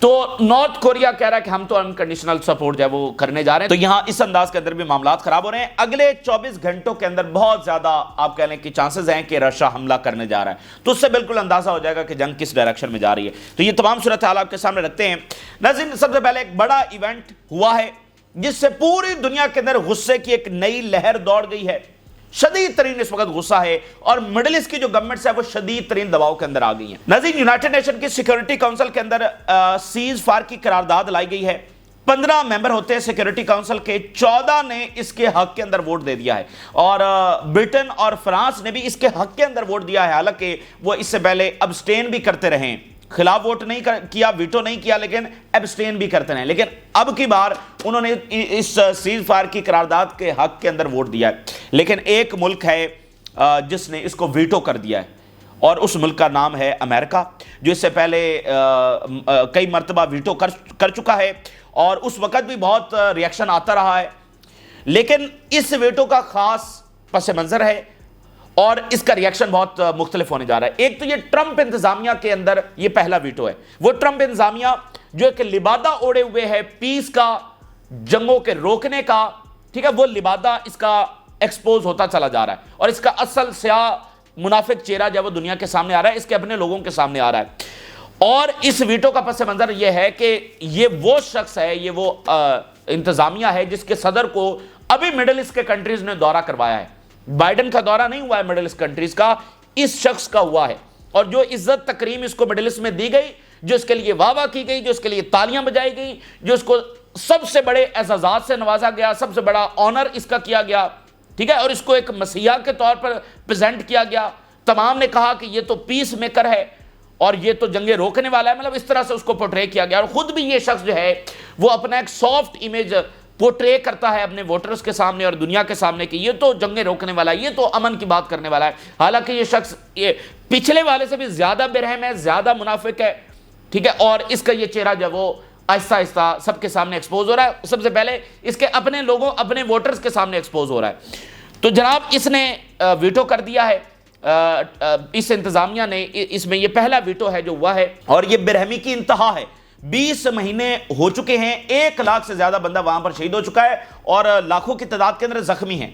تو north Korea کہہ رہا ہے کہ ہم تو انکنڈیشنل سپورٹ جو ہے وہ کرنے جا رہے ہیں. تو یہاں اس انداز کے اندر بھی معاملات خراب ہو رہے ہیں. اگلے 24 گھنٹوں کے اندر بہت زیادہ آپ کہہ لیں کہ چانسز ہیں کہ رشیا حملہ کرنے جا رہا ہے. تو اس سے بالکل اندازہ ہو جائے گا کہ جنگ کس ڈائریکشن میں جا رہی ہے. تو یہ تمام صورتحال آپ کے سامنے رکھتے ہیں. ناظرین، سب سے پہلے ایک بڑا ایونٹ ہوا ہے جس سے پوری دنیا کے اندر غصے کی ایک نئی لہر دوڑ گئی ہے. شدید ترین اس وقت غصہ ہے اور مڈل ایسٹ کی جو گورنمنٹس ہے وہ شدید ترین دباؤ کے اندر آ گئی ہیں. ناظرین، یونائٹڈ نیشن کی سیکیورٹی کونسل کے اندر سیز فائر کی قرارداد لائی گئی ہے. 15 ممبر ہوتے ہیں سیکیورٹی کونسل کے، 14 نے اس کے حق کے اندر ووٹ دے دیا ہے اور برٹن اور فرانس نے بھی اس کے حق کے اندر ووٹ دیا ہے. حالانکہ وہ اس سے پہلے ابسٹین بھی کرتے رہے ہیں، خلاف ووٹ نہیں کیا، ویٹو نہیں کیا، لیکن ایبسٹین بھی کرتے ہیں. لیکن اب کی بار انہوں نے اس سیز فائر کی قرارداد کے حق کے اندر ووٹ دیا ہے. لیکن ایک ملک ہے جس نے اس کو ویٹو کر دیا ہے اور اس ملک کا نام ہے امریکہ، جو اس سے پہلے کئی مرتبہ ویٹو کر چکا ہے اور اس وقت بھی بہت ریاکشن آتا رہا ہے. لیکن اس ویٹو کا خاص پس منظر ہے اور اس کا ریاکشن بہت مختلف ہونے جا رہا ہے. ایک تو یہ ٹرمپ انتظامیہ کے اندر یہ پہلا ویٹو ہے. وہ ٹرمپ انتظامیہ جو ایک لبادہ اوڑے ہوئے ہے پیس کا، جنگوں کے روکنے کا، ٹھیک ہے، وہ لبادہ اس کا ایکسپوز ہوتا چلا جا رہا ہے اور اس کا اصل سیاہ منافق چہرہ جو وہ دنیا کے سامنے آ رہا ہے، اس کے اپنے لوگوں کے سامنے آ رہا ہے. اور اس ویٹو کا پس منظر یہ ہے کہ یہ وہ شخص ہے، یہ وہ انتظامیہ ہے جس کے صدر کو ابھی مڈل ایسٹ کے کنٹریز نے دورہ کروایا ہے. بائیڈن کا دورہ نہیں ہوا ہے مڈل ایسٹ کنٹریز کا، اس شخص کا ہوا ہے. اور جو عزت تکریم اس کو مڈل ایسٹ میں دی گئی، جو اس کے لیے واہ واہ کی گئی، جو اس کے لیے تالیاں بجائی گئی، جو اس کو سب سے بڑے اعزازات سے نوازا گیا، سب سے بڑا آنر اس کا کیا گیا، ٹھیک ہے، اور اس کو ایک مسیحا کے طور پر پریزنٹ کیا گیا. تمام نے کہا کہ یہ تو پیس میکر ہے اور یہ تو جنگیں روکنے والا ہے، مطلب اس طرح سے اس کو پورٹرے کیا گیا. اور خود بھی یہ شخص جو ہے وہ اپنا ایک سافٹ امیج پورٹرے کرتا ہے اپنے ووٹرز کے سامنے اور دنیا کے سامنے کہ یہ تو جنگیں روکنے والا ہے، یہ تو امن کی بات کرنے والا ہے. حالانکہ یہ شخص یہ پچھلے والے سے بھی زیادہ برہم ہے، زیادہ منافق ہے، ٹھیک ہے. اور اس کا یہ چہرہ جو وہ آہستہ آہستہ سب کے سامنے ایکسپوز ہو رہا ہے. سب سے پہلے اس کے اپنے لوگوں، اپنے ووٹرز کے سامنے ایکسپوز ہو رہا ہے. تو جناب اس نے ویٹو کر دیا ہے، اس انتظامیہ نے، اس میں یہ پہلا ویٹو ہے جو ہوا ہے اور یہ برہمی کی انتہا ہے. 20 مہینے ہو چکے ہیں، 1 لاکھ سے زیادہ بندہ وہاں پر شہید ہو چکا ہے اور لاکھوں کی تعداد کے اندر زخمی ہیں.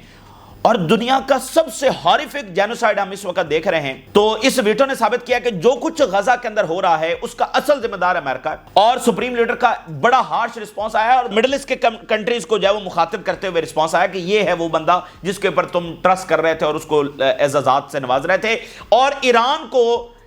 اور دنیا کا سب سے ہارفک جینوسائیڈ ہم اس وقت دیکھ رہے ہیں. تو اس ویٹو نے ثابت کیا کہ جو کچھ غزہ کے اندر ہو رہا ہے اس کا اصل ذمہ دار امریکہ ہے. اور سپریم لیڈر کا بڑا ہارش رسپانس آیا اور مڈل ایسٹ کے کنٹریز کو جو ہے وہ مخاطب کرتے ہوئے رسپانس آیا کہ یہ ہے وہ بندہ جس کے اوپر تم ٹرسٹ کر رہے تھے اور اس کو اعزازات سے نواز رہے تھے. اور ایران کو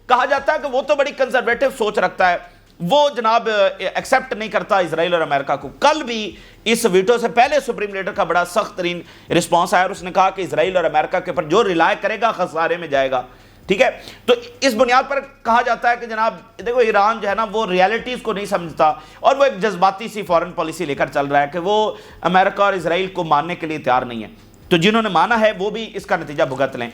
کہا جاتا ہے کہ وہ تو بڑی کنزرویٹو سوچ رکھتا ہے، وہ جناب ایکسپٹ نہیں کرتا اسرائیل اور امریکہ کو. کل بھی اس ویٹو سے پہلے سپریم لیڈر کا بڑا سخت ترین رسپانس آیا اور اس نے کہا کہ اسرائیل اور امریکہ کے اوپر جو ریلائے کرے گا خسارے میں جائے گا، ٹھیک ہے. تو اس بنیاد پر کہا جاتا ہے کہ جناب دیکھو ایران جو ہے نا وہ ریالٹیز کو نہیں سمجھتا اور وہ ایک جذباتی سی فورن پالیسی لے کر چل رہا ہے کہ وہ امریکہ اور اسرائیل کو ماننے کے لیے تیار نہیں ہے. تو جنہوں نے مانا ہے وہ بھی اس کا نتیجہ بھگت لیں.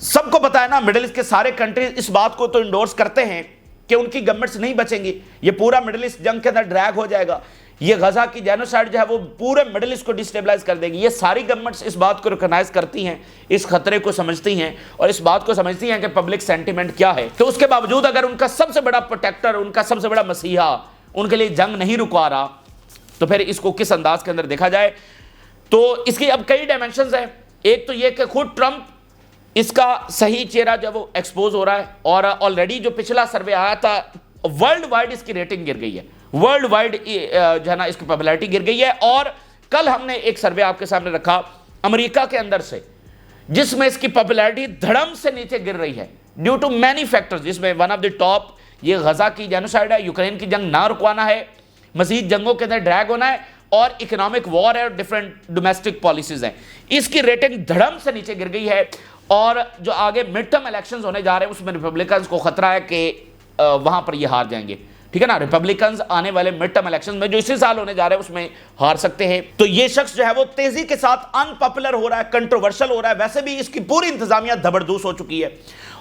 سب کو پتا ہے نا مڈل ایسٹ کے سارے کنٹریز اس بات کو تو انڈورس کرتے ہیں کہ ان کی گورنمنٹس نہیں بچیں گی، یہ پورا مڈل ایسٹ جنگ کے اندر ڈریگ ہو جائے گا، یہ غزہ کی جینوسائیڈ جو ہے وہ پورے مڈل ایسٹ کو ڈسٹیبلائز کر دے گی. یہ ساری گورنمنٹس اس بات کو ریکگنائز کرتی ہیں، اس خطرے کو سمجھتی ہیں اور اس بات کو سمجھتی ہیں کہ پبلک سینٹیمنٹ کیا ہے. تو اس کے باوجود اگر ان کا سب سے بڑا پروٹیکٹر، ان کا سب سے بڑا مسیحا ان کے لیے جنگ نہیں رکوا رہا تو پھر اس کو کس انداز کے اندر دیکھا جائے. تو اس کی اب کئی ڈائمنشنز ہیں. ایک تو یہ کہ خود ٹرمپ اس کا صحیح چہرہ جو وہ ایکسپوز ہو رہا ہے اور آلریڈی جو پچھلا سروے آیا تھا ورلڈ وائڈ اس کی ریٹنگ گر گئی ہے، ورلڈ وائڈ جو ہے نا اس کی پاپولیرٹی گر گئی ہے. اور کل ہم نے ایک سروے آپ کے سامنے رکھا امریکہ کے اندر سے جس میں اس کی پاپولیرٹی دھڑم سے نیچے گر رہی ہے ڈیو ٹو مینی فیکٹرز، جس میں ون آف دی ٹاپ یہ غزہ کی جینوسائیڈ ہے، یوکرین کی جنگ نہ رکوانا ہے، مزید جنگوں کے اندر ڈریگ ہونا ہے اور اکنامک وار ہے اور ڈیفرنٹ ڈومیسٹک پالیسیز ہیں. اس کی ریٹنگ دھڑم سے نیچے گر گئی ہے. اور جو آگے مڈ ٹرم الیکشنز ہونے جا رہے ہیں اس میں ریپبلکنز کو خطرہ ہے کہ وہاں پر یہ ہار جائیں گے، ٹھیک ہے نا. ریپبلکنز آنے والے مڈ ٹرم الیکشنز میں جو اسی سال ہونے جا رہے ہیں اس میں ہار سکتے ہیں. تو یہ شخص جو ہے وہ تیزی کے ساتھ ان پاپولر ہو رہا ہے، کنٹروورشل ہو رہا ہے. ویسے بھی اس کی پوری انتظامیہ دھبردوس ہو چکی ہے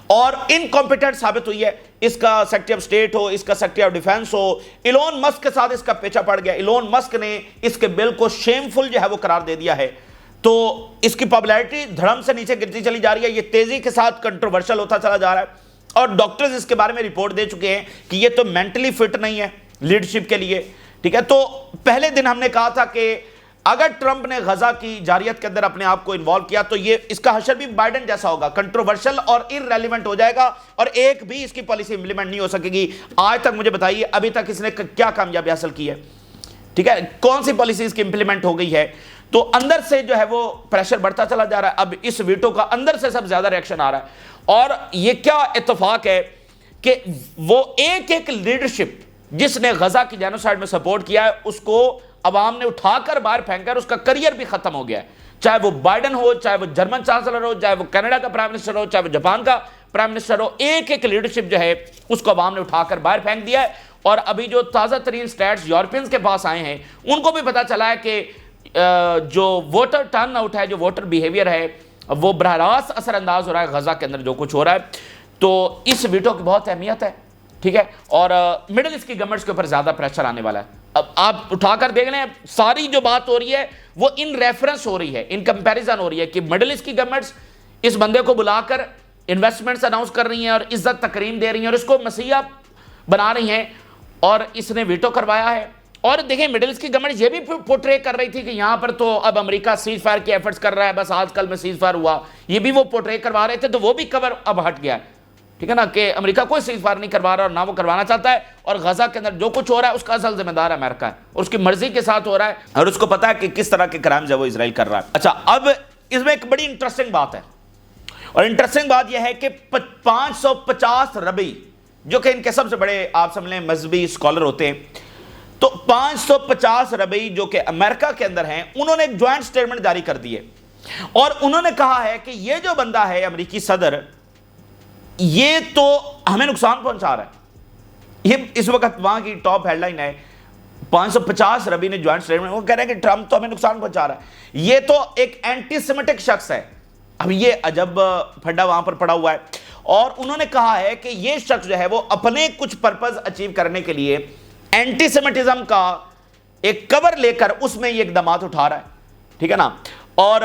اور انکمپیٹنٹ ثابت ہوئی ہے. اس کا سیکرٹری آف اسٹیٹ ہو، اس کا سیکرٹری آف ڈیفینس ہو، ایلون مسک کے ساتھ اس کا پیچھا پڑ گیا. ایلون مسک نے اس کے بل کو شیمفل جو ہے وہ قرار دے دیا ہے. تو اس کی پاپولیرٹی دھڑم سے نیچے گرتی چلی جا رہی ہے. یہ تیزی کے ساتھ کنٹروورشل ہوتا چلا جا رہا ہے اور ڈاکٹرز اس کے بارے میں رپورٹ دے چکے ہیں کہ یہ تو مینٹلی فٹ نہیں ہے، لیڈرشپ کے لیے، ٹھیک ہے. تو پہلے دن ہم نے کہا تھا کہ اگر ٹرمپ نے غزہ کی جارحیت کے اندر اپنے آپ کو انوالو کیا تو یہ اس کا حشر بھی بائیڈن جیسا ہوگا، کنٹروورشل اور irrelevant ہو جائے گا، اور ایک بھی اس کی پالیسی امپلیمنٹ نہیں ہو سکے گی. آج تک مجھے بتائیے ابھی تک اس نے کیا کامیابی حاصل کی ہے؟ ٹھیک ہے، کون سی پالیسی اس کی امپلیمنٹ ہو گئی ہے؟ تو اندر سے جو ہے وہ پریشر بڑھتا چلا جا رہا ہے. اب اس ویٹو کا اندر سے سب زیادہ ریئیکشن آ رہا ہے. اور یہ کیا اتفاق ہے کہ وہ ایک لیڈرشپ جس نے غزہ کی جینوسائیڈ میں سپورٹ کیا ہے اس کو عوام نے اٹھا کر باہر پھینکا ہے، اس کا کریئر بھی ختم ہو گیا ہے. چاہے وہ بائیڈن ہو، چاہے وہ جرمن چانسلر ہو، چاہے وہ کینیڈا کا پرائم منسٹر ہو، چاہے وہ جاپان کا پرائم منسٹر ہو، ایک لیڈرشپ جو ہے اس کو عوام نے اٹھا کر باہر پھینک دیا ہے. اور ابھی جو تازہ ترین سٹیٹس یورپینز کے پاس آئے ہیں ان کو بھی پتا چلا ہے کہ جو ووٹر ٹرن آؤٹ ہے، جو ووٹر بیہیویئر ہے، وہ براہ راست اثر انداز ہو رہا ہے غزہ کے اندر جو کچھ ہو رہا ہے. تو اس ویٹو کی بہت اہمیت ہے، ٹھیک ہے. اور مڈل ایسٹ کی گورنمنٹس کے اوپر زیادہ پریشر آنے والا ہے. اب آپ اٹھا کر دیکھ لیں، ساری جو بات ہو رہی ہے وہ ان ریفرنس ہو رہی ہے، ان کمپیریزن ہو رہی ہے کہ مڈل ایسٹ کی گورنمنٹس اس بندے کو بلا کر انویسٹمنٹس اناؤنس کر رہی ہیں اور عزت تکریم دے رہی ہیں اور اس کو مسیحا بنا رہی ہیں، اور اس نے ویٹو کروایا ہے. اور دیکھیں مڈل ایسٹ کی گورنمنٹ یہ بھی پورٹرے کر رہی تھی کہ یہاں پر تو اب امریکہ سیز فائر کی ایفرٹس کر رہا ہے، بس آج کل میں سیز فائر ہوا، یہ بھی وہ پورٹرے کروا رہے تھے. تو وہ بھی کور اب ہٹ گیا ہے، ٹھیک ہے نا، کہ امریکہ کوئی سیز فائر نہیں کروا رہا اور نہ وہ کروانا چاہتا ہے. اور غزہ کے اندر جو کچھ ہو رہا ہے اس کا اصل ذمہ دار امریکہ ہے، اور اس کی مرضی کے ساتھ ہو رہا ہے اور اس کو پتا ہے کہ کس طرح کے کرائمز ہے وہ اسرائیل کر رہا ہے. اچھا، اب اس میں ایک بڑی انٹرسٹنگ بات ہے، اور انٹرسٹنگ بات یہ ہے کہ 550 ربی جو کہ ان کے سب سے بڑے آپ سمجھ لیں مذہبی اسکالر ہوتے ہیں، تو 550 ربی جو کہ امریکہ کے اندر ہیں، انہوں نے ایک جوائنٹ سٹیٹمنٹ جاری کر دی ہے اور انہوں نے کہا ہے کہ یہ جو بندہ ہے امریکی صدر، یہ تو ہمیں نقصان پہنچا رہا ہے. یہ اس وقت وہاں کی ٹاپ ہیڈ لائن ہے. 550 ربی نے جوائنٹ سٹیٹمنٹ، وہ کہہ رہے ہیں کہ ٹرمپ تو ہمیں نقصان پہنچا رہا ہے. یہ تو ایک اینٹی سیمیٹک شخص ہے. اب یہ عجب پھڈا وہاں پر پڑا ہوا ہے. اور انہوں نے کہا ہے کہ یہ شخص جو ہے وہ اپنے کچھ پرپز اچیو کرنے کے لیے اینٹی سیمیٹزم کا ایک کور لے کر اس میں یہ اقدامات اٹھا رہا ہے، ٹھیک ہے نا، اور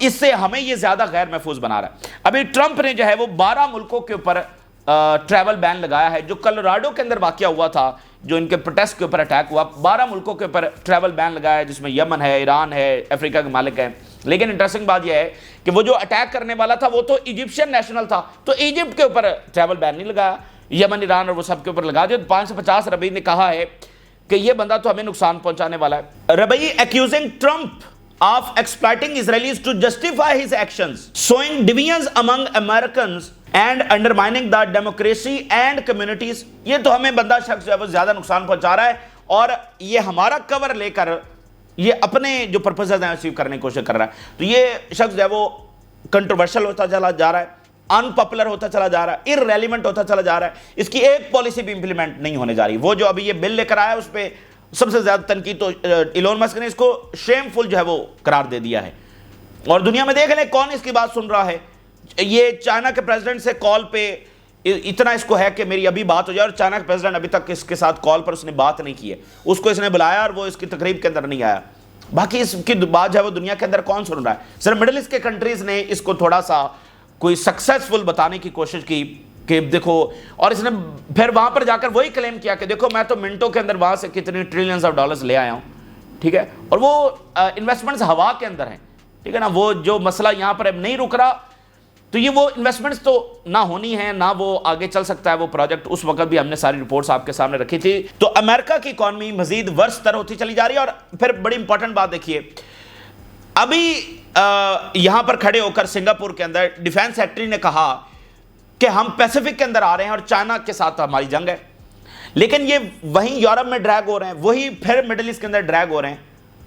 اس سے ہمیں یہ زیادہ غیر محفوظ بنا رہا ہے. ابھی ٹرمپ نے جو ہے وہ 12 ملکوں کے اوپر ٹریول بین لگایا ہے. جو کلوراڈو کے اندر واقعہ ہوا تھا، جو ان کے پروٹیسٹ کے اوپر اٹیک ہوا، 12 ملکوں کے اوپر ٹریول بین لگایا ہے، جس میں یمن ہے، ایران ہے، افریقہ کے مالک ہیں. لیکن انٹرسٹنگ بات یہ ہے کہ وہ جو اٹیک کرنے والا تھا وہ تو ایجپشین نیشنل تھا، تو ایجپٹ کے اوپر ٹریول بین نہیں لگایا، یمن، ایران اور وہ سب کے اوپر لگا دیا. 550 ربی نے کہا ہے کہ یہ بندہ تو ہمیں نقصان پہنچانے والا ہے. ربی accusing Trump of exploiting Israelis to justify his actions, sowing divisions among Americans and undermining the democracy and communities. یہ تو ہمیں بندہ شخص جو ہے وہ زیادہ نقصان پہنچا رہا ہے اور یہ ہمارا کور لے کر یہ اپنے جو پرپسز ہیں اچیو کرنے کی کوشش کر رہا ہے. تو یہ شخص جو ہے وہ کنٹروورشل ہوتا چلا جا رہا ہے، ان پاپولر ہوتا چلا جا رہا ہے، irrelevant ہوتا چلا جا رہا ہے. اس کی ایک پالیسی بھی امپلیمنٹ نہیں ہونے جا رہی. وہ جو ابھی یہ بل لے کر آیا اس پہ سب سے زیادہ تنقید تو ایلون مسک نے اس کو شیم فل جو ہے وہ قرار دے دیا ہے. اور دنیا میں دیکھ لیں کون اس کی بات سن رہا ہے. یہ چائنا کے پریزیڈنٹ سے کال پہ اتنا اس کو ہے کہ میری ابھی بات ہو جائے، اور چائنا کے پریزیڈنٹ ابھی تک اس کے ساتھ کال پر اس نے بات نہیں کی ہے. اس کو اس نے بلایا اور وہ اس کی تقریب کے اندر نہیں آیا. باقی اس کی بات جو ہے وہ دنیا کے اندر کون سن رہا ہے؟ صرف مڈل ایسٹ کے کنٹریز نے اس کو تھوڑا سا کوئی سکسیسفل بتانے کی کوشش کی کہ دیکھو، اور اس نے پھر وہاں پر جا کر وہی کلیم کیا کہ دیکھو میں تو منٹوں کے اندر وہاں سے کتنی ٹریلینز آف ڈالرز لے آیا ہوں، ٹھیک ہے. اور وہ انویسٹمنٹس ہوا کے اندر ہیں، ٹھیک ہے نا. وہ جو مسئلہ یہاں پر اب نہیں رک رہا، تو یہ وہ انویسٹمنٹس تو نہ ہونی ہیں نہ وہ آگے چل سکتا ہے وہ پروجیکٹ. اس وقت بھی ہم نے ساری رپورٹس آپ کے سامنے رکھی تھی. تو امریکہ کی اکانومی مزید ورس تر ہوتی چلی جا رہی ہے. اور پھر بڑی امپورٹنٹ بات دیکھیے، ابھی یہاں پر کھڑے ہو کر سنگاپور کے اندر ڈیفینس سیکرٹری نے کہا کہ ہم پیسیفک کے اندر آ رہے ہیں اور چائنا کے ساتھ ہماری جنگ ہے. لیکن یہ وہیں یورپ میں ڈریگ ہو رہے ہیں، وہی پھر مڈل ایسٹ کے اندر ڈریگ ہو رہے ہیں.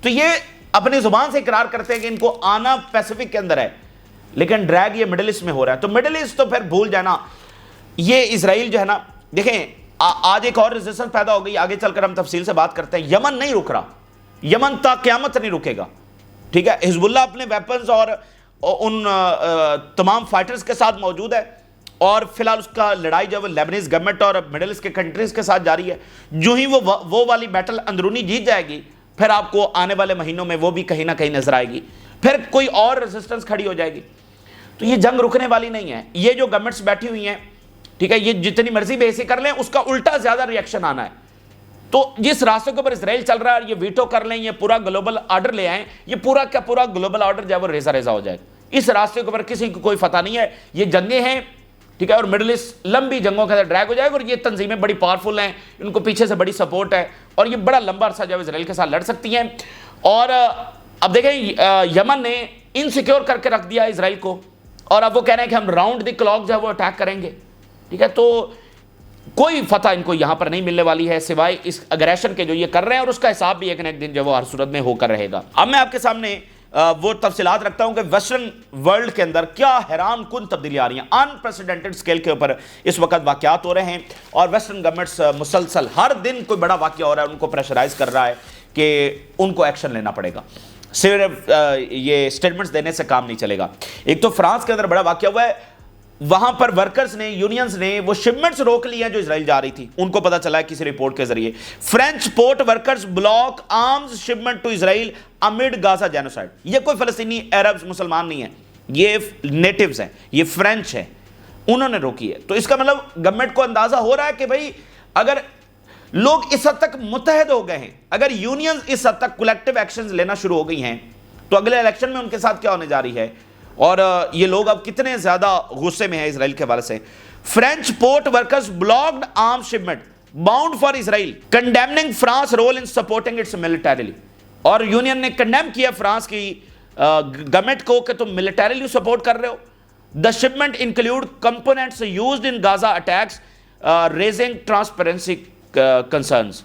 تو یہ اپنی زبان سے اقرار کرتے ہیں کہ ان کو آنا پیسیفک کے اندر ہے، لیکن ڈریگ یہ مڈل ایسٹ میں ہو رہا ہے. تو مڈل ایسٹ تو پھر بھول جانا. یہ اسرائیل جو ہے نا، دیکھیں آج ایک اور ریزسٹنس پیدا ہو گئی، آگے چل کر ہم تفصیل سے بات کرتے ہیں. یمن نہیں رک رہا، یمن تا قیامت نہیں رکے گا، ٹھیک ہے. حزب اللہ اپنے ویپنز اور ان تمام فائٹرز کے ساتھ موجود ہے، اور فی الحال اس کا لڑائی جو ہے لیبنیز گورنمنٹ اور مڈل ایسٹ کے کنٹریز کے ساتھ جاری ہے. جو ہی وہ والی بیٹل اندرونی جیت جائے گی، پھر آپ کو آنے والے مہینوں میں وہ بھی کہیں نہ کہیں نظر آئے گی، پھر کوئی اور ریزسٹنس کھڑی ہو جائے گی. تو یہ جنگ رکنے والی نہیں ہے. یہ جو گورنمنٹس بیٹھی ہوئی ہیں، ٹھیک ہے، یہ جتنی مرضی بے حسی کر لیں، اس کا الٹا زیادہ ریئیکشن آنا ہے. تو جس راستے کے اوپر اسرائیل چل رہا ہے، یہ ویٹو کر لیں، یہ پورا گلوبل آرڈر لے آئیں، یہ پورا کا پورا گلوبل آرڈر جو ہے وہ ریزہ ریزہ ہو جائے گا۔ اس راستے کے اوپر کسی کو کوئی فتح نہیں ہے، یہ جنگیں ہیں، ٹھیک ہے، اور مڈل ایسٹ لمبی جنگوں کے اندر ڈریگ ہو جائے گا، اور یہ تنظیمیں بڑی پاورفل ہیں، ان کو پیچھے سے بڑی سپورٹ ہے، اور یہ بڑا لمبا عرصہ جو ہے اسرائیل کے ساتھ لڑ سکتی ہیں۔ اور اب دیکھیں یمن نے انسیکیور کر کے رکھ دیا اسرائیل کو، اور اب وہ کہہ رہے ہیں کہ ہم راؤنڈ دی کلاک جو ہے وہ اٹیک کریں گے، ٹھیک ہے۔ تو کوئی فتح ان کو یہاں پر نہیں ملنے والی ہے سوائے اس اگریشن کے جو یہ کر رہے ہیں، اور اس کا حساب بھی ایک نہ ایک دن جو وہ ہر صورت میں ہو کر رہے گا۔ اب میں آپ کے سامنے وہ تفصیلات رکھتا ہوں کہ ویسٹرن ورلڈ کے اندر کیا حیران کن تبدیلی آ رہی ہیں، انپریسیڈنٹڈ اسکیل کے اوپر اس وقت واقعات ہو رہے ہیں، اور ویسٹرن گورنمنٹس مسلسل ہر دن کوئی بڑا واقعہ ہو رہا ہے، ان کو پریشرائز کر رہا ہے کہ ان کو ایکشن لینا پڑے گا، صرف یہ سٹیٹمنٹس دینے سے کام نہیں چلے گا۔ ایک تو فرانس کے اندر بڑا واقعہ ہوا ہے، وہاں پر ورکرز نے، یونینز نے وہ شپمنٹس روک لی ہیں جو اسرائیل جا رہی تھی، ان کو پتا چلا ہے کسی رپورٹ کے ذریعے، French port workers block arms shipment to Israel amid Gaza genocide. یہ کوئی فلسطینی عرب مسلمان نہیں ہے، یہ نیٹیوز ہیں، یہ فرینچ ہیں، انہوں نے روکی ہے۔ تو اس کا مطلب گورنمنٹ کو اندازہ ہو رہا ہے کہ بھائی اگر لوگ اس حد تک متحد ہو گئے ہیں، اگر یونینز اس حد تک کولیکٹیو ایکشنز لینا شروع ہو گئی ہیں، تو اگلے الیکشن میں ان کے ساتھ کیا ہونے جا رہی ہے، اور یہ لوگ اب کتنے زیادہ غصے میں ہیں اسرائیل کے حوالے سے۔ French port workers blocked arm shipment bound for Israel condemning France role in supporting its militarily, اور یونین نے کنڈیم کیا فرانس کی گورنمنٹ کو کہ تم ملٹریلی سپورٹ کر رہے ہو۔ The shipment include components used in Gaza attacks raising transparency concerns,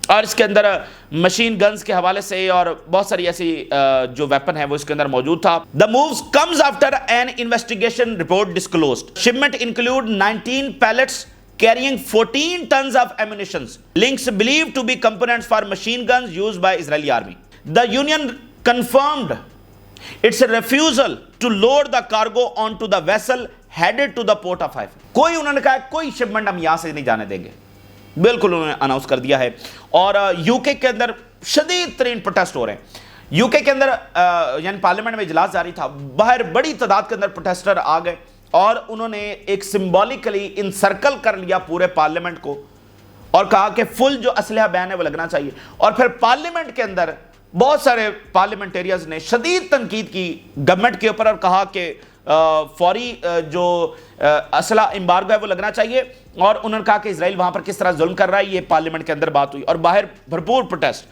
اور اس کے اندر مشین گنز کے حوالے سے اور بہت ساری ایسی جو ویپن ہے وہ اس کے اندر موجود تھا۔ The moves comes after an investigation report disclosed. Shipment include 19 pallets carrying 14 tons of ammunition. Links believed to be components for machine guns used by Israeli army. The union confirmed its refusal to load the cargo onto the vessel headed to the port of Haifa. کوئی انہوں نے کہا کوئی shipment ہم یہاں سے نہیں جانے دیں گے، بالکل انہوں نے اناؤنس کر دیا ہے۔ اور یو کے کے اندر شدید ترین پروٹیسٹ ہو رہے ہیں، یو کے اندر یعنی پارلیمنٹ میں اجلاس جاری تھا، باہر بڑی تعداد کے اندر پروٹیسٹر آ گئے، اور انہوں نے ایک سمبولکلی انسرکل کر لیا پورے پارلیمنٹ کو، اور کہا کہ فل جو اسلحہ بین ہے وہ لگنا چاہیے۔ اور پھر پارلیمنٹ کے اندر بہت سارے پارلیمنٹیرینز نے شدید تنقید کی گورنمنٹ کے اوپر، اور کہا کہ فوری جو اسلحہ امبارگو ہے وہ لگنا چاہیے، اور انہوں نے کہا کہ اسرائیل وہاں پر کس طرح ظلم کر رہا ہے، یہ پارلیمنٹ کے اندر بات ہوئی، اور باہر بھرپور پروٹیسٹ۔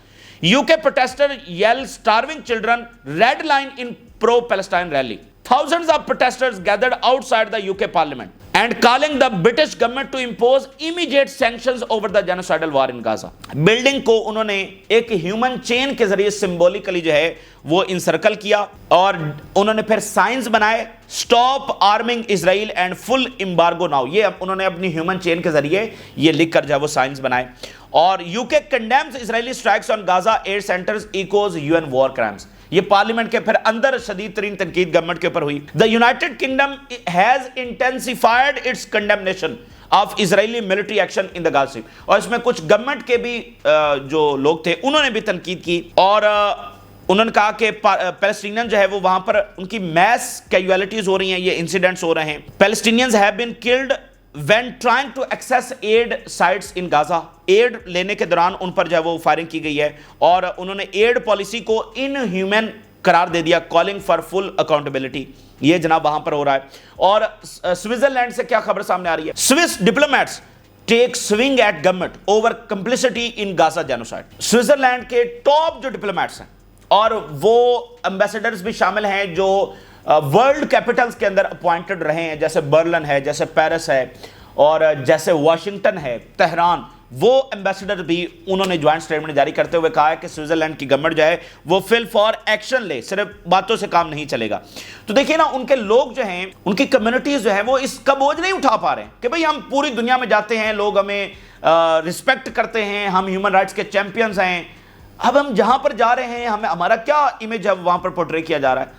یو کے پروٹیسٹر یل starving children red line in pro-Palestine rally. Thousands of protesters gathered outside the UK parliament and calling the British government to impose immediate sanctions over the genocidal war in Gaza. Building کو انہوں نے ایک human چین کے ذریعے symbolically جو ہے وہ encircle کیا، اور انہوں نے پھر سائنز بنائے stop arming Israel and full embargo now, یہ انہوں نے اپنی ہیومن چین کے ذریعے یہ لکھ کر جو ہے وہ سائنز بنائے۔ اور UK condemns Israeli strikes on Gaza aid centres echoes UN war crimes, یہ پارلیمنٹ کے پھر اندر شدید ترین تنقید گورنمنٹ کے اوپر ہوئی۔ The United Kingdom has intensified its condemnation of Israeli military action in the Gaza, اور اس میں کچھ گورنمنٹ کے بھی جو لوگ تھے انہوں نے بھی تنقید کی، اور انہوں نے کہا کہ پیلسٹینین جو ہے وہ وہاں پر ان کی میس کیجویلٹیز ہو رہی ہیں، یہ انسیڈنٹس ہو رہے ہیں۔ Palestinians have been killed when trying to access aid sites in Gaza، aid لینے کے دوران ان پر جو ہے وہ فائرنگ کی گئی ہے، اور انہوں نے ایڈ پالیسی کو inhuman قرار دے دیا، calling for full accountability، یہ جناب وہاں پر ہو رہا ہے۔ اور سوئٹزرلینڈ سے کیا خبر سامنے آ رہی ہے، Swiss diplomats take swing at government over complicity in Gaza genocide. Switzerland کے ٹاپ جو ڈپلومیٹس ہیں، اور وہ امبیسڈرز بھی شامل ہیں جو ورلڈ کیپٹلز کے اندر اپوائنٹڈ رہے ہیں، جیسے برلن ہے، جیسے پیرس ہے، اور جیسے واشنگٹن ہے، تہران، وہ امبیسڈر بھی انہوں نے جوائنٹ سٹیٹمنٹ جاری کرتے ہوئے کہا ہے کہ سوئٹزرلینڈ کی گورنمنٹ جو ہے وہ فل فار ایکشن لے، صرف باتوں سے کام نہیں چلے گا۔ تو دیکھیں نا، ان کے لوگ جو ہیں، ان کی کمیونٹیز جو ہیں، وہ اس کا بوجھ نہیں اٹھا پا رہے ہیں کہ بھئی ہم پوری دنیا میں جاتے ہیں، لوگ ہمیں رسپیکٹ کرتے ہیں، ہم ہیومن رائٹس کے چیمپئنز ہیں، اب ہم جہاں پر جا رہے ہیں ہمارا کیا امیج ہے وہاں پر پورٹرے کیا جا رہا ہے۔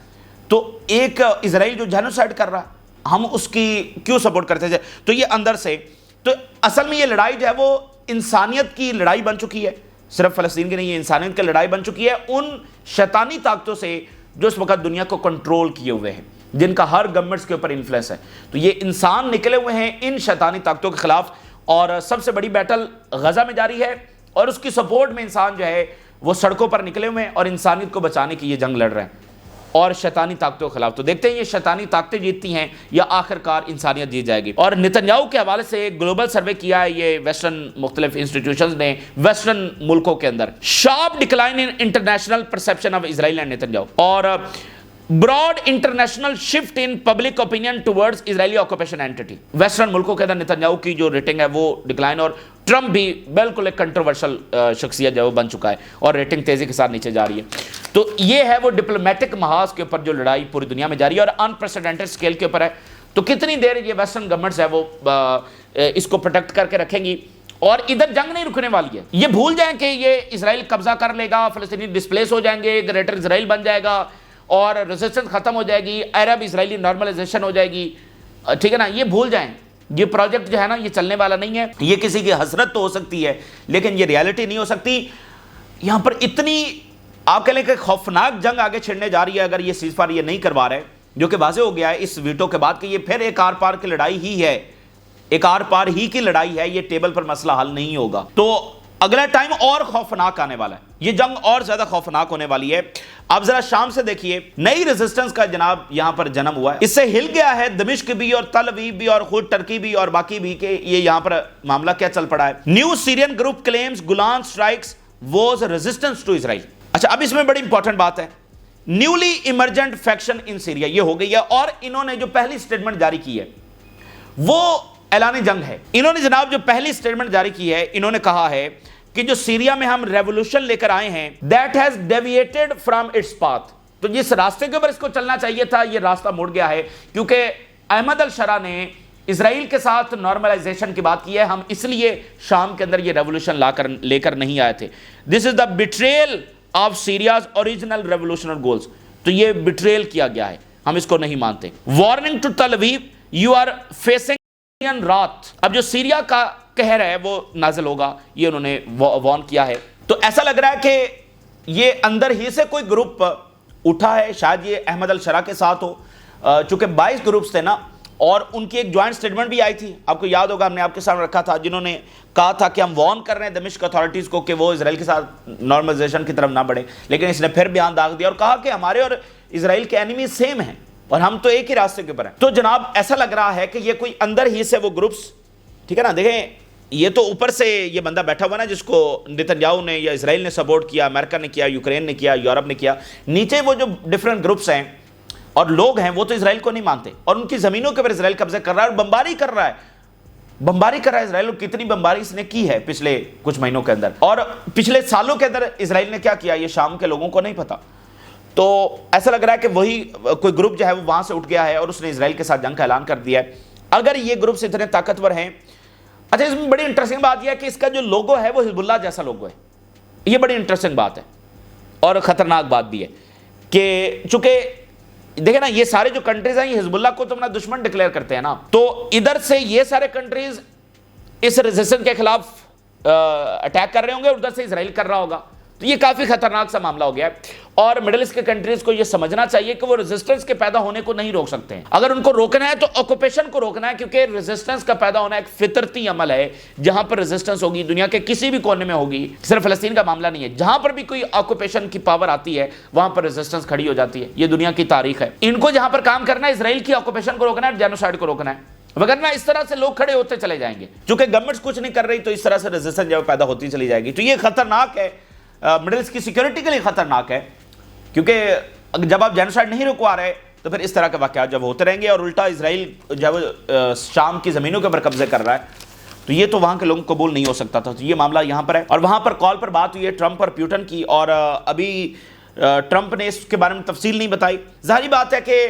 تو ایک اسرائیل جو جینوسائیڈ کر رہا ہے، ہم اس کی کیوں سپورٹ کرتے تھے؟ تو یہ اندر سے، تو اصل میں یہ لڑائی جو ہے وہ انسانیت کی لڑائی بن چکی ہے، صرف فلسطین کی نہیں، یہ انسانیت کی لڑائی بن چکی ہے ان شیطانی طاقتوں سے جو اس وقت دنیا کو کنٹرول کیے ہوئے ہیں، جن کا ہر گورنمنٹس کے اوپر انفلوئنس ہے۔ تو یہ انسان نکلے ہوئے ہیں ان شیطانی طاقتوں کے خلاف، اور سب سے بڑی بیٹل غزہ میں جاری ہے، اور اس کی سپورٹ میں انسان جو ہے وہ سڑکوں پر نکلے ہوئے ہیں اور انسانیت کو بچانے کی یہ جنگ لڑ رہے ہیں اور شیطانی طاقتوں کے خلاف. تو دیکھتے ہیں یہ شیطانی طاقتیں جیتتی ہیں یا آخر کار انسانیت جیت جائے گی. اور نتنیاہو کے حوالے سے ایک گلوبل سروے کیا ہے یہ ویسٹرن مختلف انسٹیٹیوشنز نے ویسٹرن ملکوں کے اندر. Sharp decline in international perception of Israel and Netanyahu اور broad international shift in public opinion towards Israeli occupation anti. Western ملکوں کے اندر نتنیاہو کی جو ریٹنگ ہے وہ ڈکلائن, اور ٹرمپ بھی بالکل ایک کنٹروورشل شخصیت جو بن چکا ہے اور ریٹنگ تیزی کے ساتھ نیچے جا رہی ہے. تو یہ ہے وہ ڈپلومیٹک محاذ کے اوپر جو لڑائی پوری دنیا میں جاری ہے اور انپریسیڈنٹڈ اسکیل کے اوپر ہے. تو کتنی دیر یہ ویسٹرن گورنمنٹس ہے وہ اس کو پروٹیکٹ کر کے رکھیں گی, اور ادھر جنگ نہیں رکنے والی ہے. یہ بھول جائیں کہ یہ اسرائیل قبضہ کر لے گا, فلسطینی ڈسپلیس ہو جائیں گے, گریٹر اسرائیل بن جائے گا اور ریزسٹنس ختم ہو جائے گی, عرب اسرائیلی نارملائزیشن ہو جائے گی, ٹھیک ہے نا. یہ بھول جائیں, یہ پروجیکٹ جو ہے نا یہ چلنے والا نہیں ہے. یہ کسی کی حسرت تو ہو سکتی ہے لیکن یہ ریالٹی نہیں ہو سکتی. یہاں پر اتنی آپ کہہ لیں کہ خوفناک جنگ آگے چھڑنے جا رہی ہے اگر یہ سیز فائر یہ نہیں کروا رہے, جو کہ واضح ہو گیا ہے اس ویٹو کے بعد کہ یہ پھر ایک آر پار کی لڑائی ہی ہے, ایک آر پار ہی کی لڑائی ہے, یہ ٹیبل پر مسئلہ حل نہیں ہوگا. تو اگلا ٹائم اور خوفناک آنے والا ہے, یہ جنگ اور زیادہ خوفناک ہونے والی ہے. آپ ذرا شام سے دیکھیے نئی ریزسٹنس کا جناب یہاں پر جنم ہوا ہے. اس سے ہل گیا ہے دمشق بھی اور تل ابیب بھی اور خود ترکی بھی اور باقی بھی کہ یہ یہاں پر معاملہ کیا چل پڑا ہے. New Syrian group claims Golan strikes was resistance to Israel. اچھا اب اس میں بڑی امپورٹنٹ بات ہے, newly emergent faction in Syria یہ ہو گئی ہے, اور انہوں نے جو پہلی سٹیٹمنٹ جاری کی ہے وہ اعلان جنگ ہے. انہوں نے جناب جو پہلی سٹیٹمنٹ جاری کی ہے انہوں نے کہا ہے کہ جو سیریا میں ہم ریولوشن لے کر آئے ہیں that has deviated from its path, تو جس راستے کے اوپر اس کو چلنا چاہیے تھا یہ راستہ مڑ گیا ہے, کیونکہ احمد الشرع نے اسرائیل کے ساتھ نارملائزیشن کی بات کی ہے, ہم اس لیے شام کے اندر یہ ریولوشن لے کر نہیں آئے تھے. This is the betrayal of Syria's original revolutionary goals, تو یہ بیٹریل کیا گیا ہے, ہم اس کو نہیں مانتے. Warning to Tel Aviv, you are facing رات. اب جو سیریا کا قہر ہے وہ نازل ہوگا, یہ انہوں نے وارن کیا ہے. تو ایسا لگ رہا ہے کہ یہ اندر ہی سے کوئی گروپ اٹھا ہے, شاید یہ احمد الشرع کے ساتھ ہو, چونکہ 22 گروپس تھے نا, اور ان کی ایک جوائنٹ سٹیٹمنٹ بھی آئی تھی, آپ کو یاد ہوگا ہم نے آپ کے سامنے رکھا تھا, جنہوں نے کہا تھا کہ ہم وارن کر رہے ہیں دمشق اتھارٹیز کو کہ وہ اسرائیل کے ساتھ نارملائزیشن کی طرف نہ بڑھیں, لیکن اس نے پھر بیان داغ دیا اور کہا کہ ہمارے اور اسرائیل کے اینیمی سیم ہیں اور ہم تو ایک ہی راستے کے اوپر ہیں. تو جناب ایسا لگ رہا ہے کہ یہ کوئی اندر ہی سے وہ گروپس, ٹھیک ہے نا. دیکھیں یہ تو اوپر سے یہ بندہ بیٹھا ہوا نا جس کو نتنیاہو نے یا اسرائیل نے سپورٹ کیا, امریکہ نے کیا, یوکرین نے کیا, یورپ نے کیا, نیچے وہ جو ڈیفرنٹ گروپس ہیں اور لوگ ہیں وہ تو اسرائیل کو نہیں مانتے اور ان کی زمینوں کے اوپر اسرائیل قبضہ کر رہا ہے اور بمباری کر رہا ہے اسرائیل. اور کتنی بمباری اس نے کی ہے پچھلے کچھ مہینوں کے اندر, اور پچھلے سالوں کے اندر اسرائیل نے کیا کیا یہ شام کے لوگوں کو نہیں پتا. تو ایسا لگ رہا ہے کہ وہی کوئی گروپ جو ہے وہ وہاں سے اٹھ گیا ہے اور اس نے اسرائیل کے ساتھ جنگ کا اعلان کر دیا ہے. اگر یہ گروپس اتنے طاقتور ہیں, اچھا اس میں بڑی انٹرسٹنگ بات یہ ہے کہ اس کا جو لوگو ہے وہ حزب اللہ جیسا لوگو ہے. یہ بڑی انٹرسٹنگ بات ہے اور خطرناک بات بھی ہے کہ چونکہ دیکھیں نا یہ سارے جو کنٹریز ہیں یہ حزب اللہ کو تو اپنا دشمن ڈکلیئر کرتے ہیں نا, تو ادھر سے یہ سارے کنٹریز اس ریزسٹنس کے خلاف اٹیک کر رہے ہوں گے اور ادھر سے اسرائیل کر رہا ہوگا. تو یہ کافی خطرناک سا معاملہ ہو گیا ہے اور مڈل ایسٹ کے کنٹریز کو یہ سمجھنا چاہیے کہ وہ ریزسٹنس کے پیدا ہونے کو نہیں روک سکتے ہیں. اگر ان کو روکنا ہے تو آکوپیشن کو روکنا ہے, کیونکہ ریزسٹنس کا پیدا ہونا ایک فطرتی عمل ہے. جہاں پر ریزسٹنس ہوگی دنیا کے کسی بھی کونے میں ہوگی, صرف فلسطین کا معاملہ نہیں ہے, جہاں پر بھی کوئی آکوپیشن کی پاور آتی ہے وہاں پر ریزسٹنس کھڑی ہو جاتی ہے. یہ دنیا کی تاریخ ہے. ان کو جہاں پر کام کرنا ہے اسرائیل کی آکوپیشن کو روکنا ہے, جینوسائیڈ کو روکنا ہے, وگرنہ اس طرح سے لوگ کھڑے ہوتے چلے جائیں گے. چونکہ گورنمنٹس کچھ نہیں کر رہی تو اس طرح سے ریزسٹنس جو پیدا ہوتی چلی جائے گی. تو یہ خطرناک ہے, مڈل ایسٹ کی سیکورٹی کے لیے خطرناک ہے, کیونکہ جب آپ جینوسائیڈ نہیں رکوا رہے تو پھر اس طرح کے واقعات جب ہوتے رہیں گے اور الٹا اسرائیل جب شام کی زمینوں کے اوپر قبضے کر رہا ہے تو یہ تو وہاں کے لوگوں کو قبول نہیں ہو سکتا تھا. تو یہ معاملہ یہاں پر ہے. اور وہاں پر کال پر بات ہوئی ہے ٹرمپ اور پیوٹن کی, اور ابھی ٹرمپ نے اس کے بارے میں تفصیل نہیں بتائی. ظاہری بات ہے کہ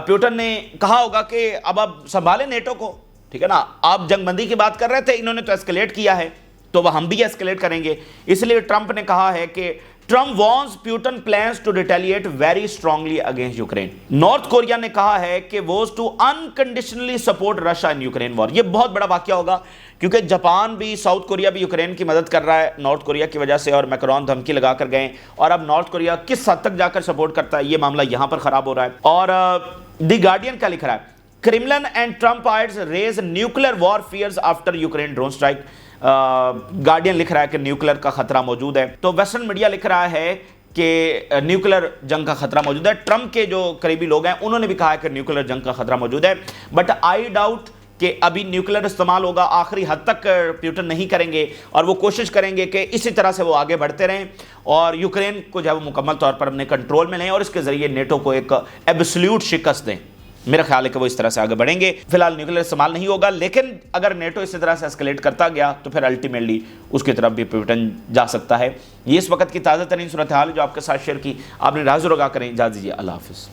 پیوٹن نے کہا ہوگا کہ اب آپ سنبھالیں نیٹو کو, ٹھیک ہے نا, آپ جنگ بندی کی بات کر رہے تھے, انہوں نے تو ایسکلیٹ کیا ہے تو وہ ہم بھی ایسکلیٹ کریں گے. اس لیے ٹرمپ نے کہا ہے کہ Trump wants Putin plans to retaliate very strongly against Ukraine. North Korea نے کہا ہے کہ was to unconditionally support Russia in Ukraine war. یہ بہت بڑا واقعہ ہوگا کیونکہ جاپان بھی, ساؤتھ کوریا بھی یوکرین کی مدد کر رہا ہے نارتھ کوریا کی وجہ سے, اور میکرون دھمکی لگا کر گئے, اور اب نارتھ کوریا کس حد تک جا کر سپورٹ کرتا ہے یہ معاملہ یہاں پر خراب ہو رہا ہے. اور دی گارڈین کیا لکھ رہا ہے, Kremlin and Trump aides raise nuclear war fears after Ukraine drone strike. Guardian لکھ رہا ہے کہ نیوکلر کا خطرہ موجود ہے. تو ویسٹرن میڈیا لکھ رہا ہے کہ نیوکلر جنگ کا خطرہ موجود ہے. ٹرمپ کے جو قریبی لوگ ہیں انہوں نے بھی کہا ہے کہ نیوکلر جنگ کا خطرہ موجود ہے. بٹ آئی ڈاؤٹ کہ ابھی نیوکلر استعمال ہوگا. آخری حد تک پیوٹن نہیں کریں گے اور وہ کوشش کریں گے کہ اسی طرح سے وہ آگے بڑھتے رہیں اور یوکرین کو جو ہے وہ مکمل طور پر اپنے کنٹرول میں لیں اور اس کے ذریعے نیٹو کو ایک ایبسلیوٹ شکست دیں. میرا خیال ہے کہ وہ اس طرح سے آگے بڑھیں گے. فی الحال نیوکلر استعمال نہیں ہوگا, لیکن اگر نیٹو اسی طرح سے اسکلیٹ کرتا گیا تو پھر الٹیمیٹلی اس کی طرف بھی پیوٹن جا سکتا ہے. یہ اس وقت کی تازہ ترین صورتحال جو آپ کے ساتھ شیئر کی. آپ نے راز رگا کریں. اجازت دیجیے. اللہ حافظ.